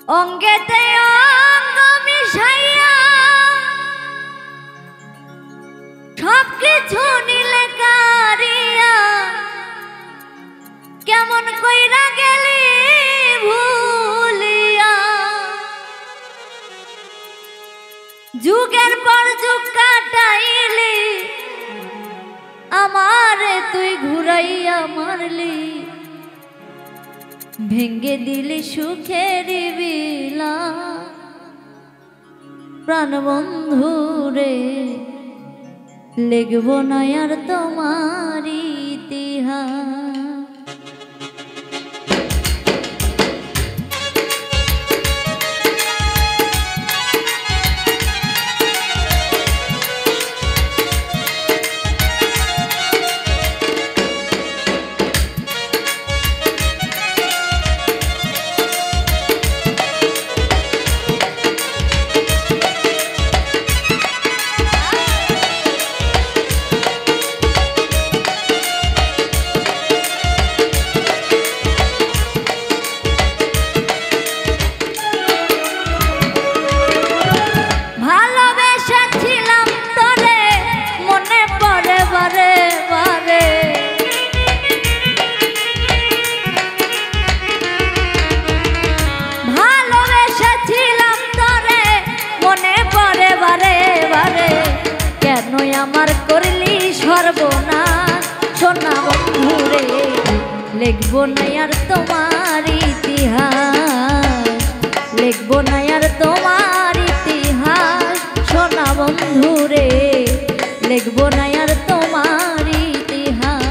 অঙ্গেতে অঙ্গ মিশাইয়া সব কিছু নিলে কারিয়া কেমন কইরা গেলি ভুলিয়া যুগের পর যুগ কাটাইলি আমারে তুই ঘুরাইয়া মারলি ভেঙ্গে দিলি সুখের বিলা প্রাণ বন্ধু রে লিখব না আর তোমার ইতিহাস আমার করলি সর্বনাশ সোনা বন্ধু রে লিখব না আর তোমার ইতিহাস লিখব না আর তোমার ইতিহাস সোনা বন্ধু রে লিখব না আর তোমার ইতিহাস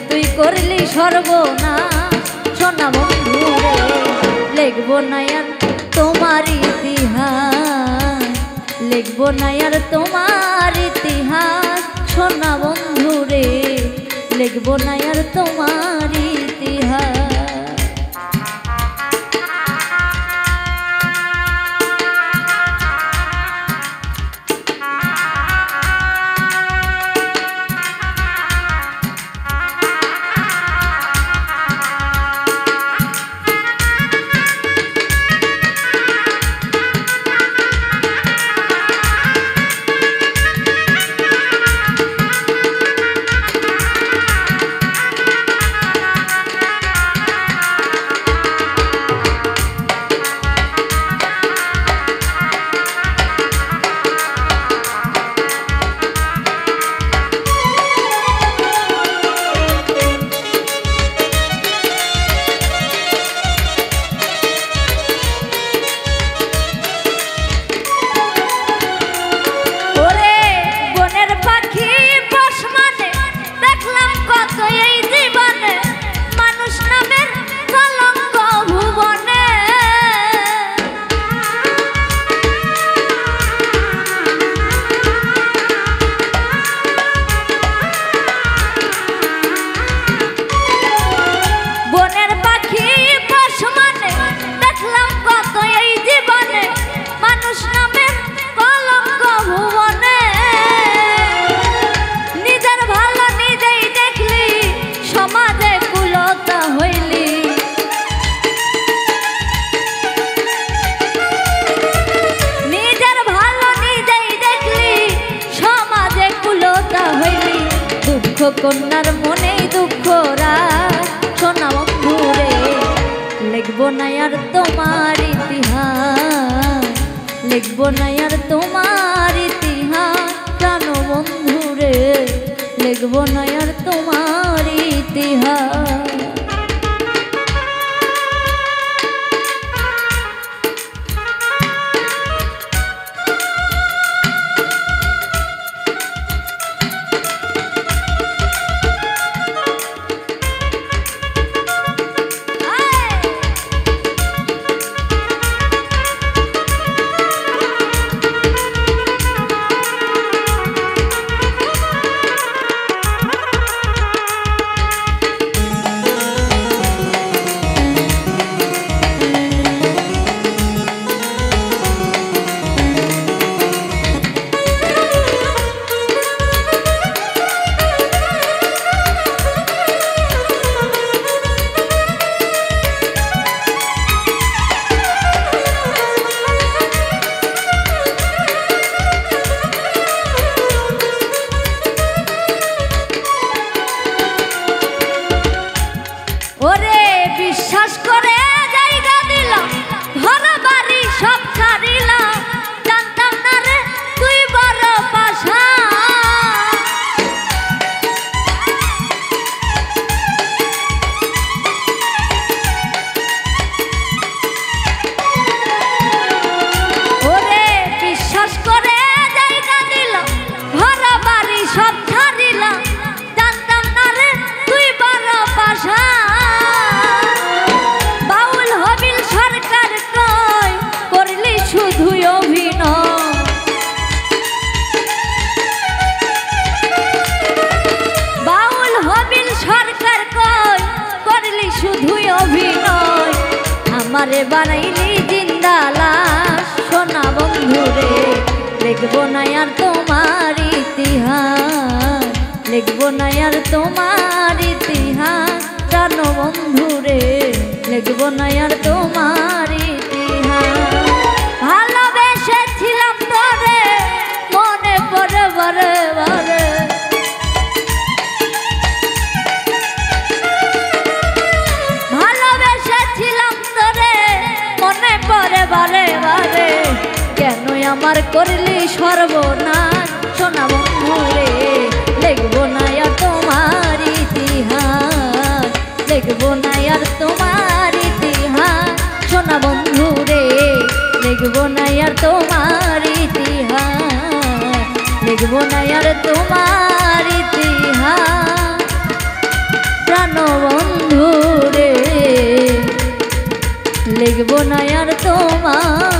তুই করলি সর্বনাশ সোনা বন্ধু রে লিখব না আর তোমার ইতিহাস লিখব না আর তোমার ইতিহাস সোনা বন্ধু রে লিখব না আর তোমার ইতিহাস মূর্খ কন্যার মনে দুঃখ রাখ সোনা বন্ধু রে লিখবো না আর তোমার ইতিহাস লিখবো না আর তোমার ইতিহাস প্রাণ বন্ধু রে লিখবো না আর তোমার ইতিহাস ওরে বিশ্বাস করে জায়গা দিলাম ঘর বাড়ি সব ছাড়িলাম জানতাম না রে তুই বড় পাশা ওরে বিশ্বাস করে জায়গা দিলাম ঘর বাড়ি সব ছাড়িলাম জানতাম না রে তুই বড় পাশা আমারে বানাইলি জিন্দা লাশ সোনা বন্ধু রে লিখবো না আর তোমার ইতিহাস লিখবো না আর তোমার ইতিহাস প্রাণ বন্ধু রে লিখবো না আর তোমার ইতিহাস ভালোবেসেছিলাম তোরে মনে পড়ে বারে বারে বারে বারে কেন আমার করলি সর্বনাশ সোনা বন্ধু রে লিখবো না আর তোমার ইতিহাস লিখবো না আর তোমার ইতিহাস সোনা বন্ধু রে লিখবো না আর তোমার ইতিহাস লিখবো না আর তোমার ইতিহাস প্রাণ বন্ধু রে লিখবো না আর তোমার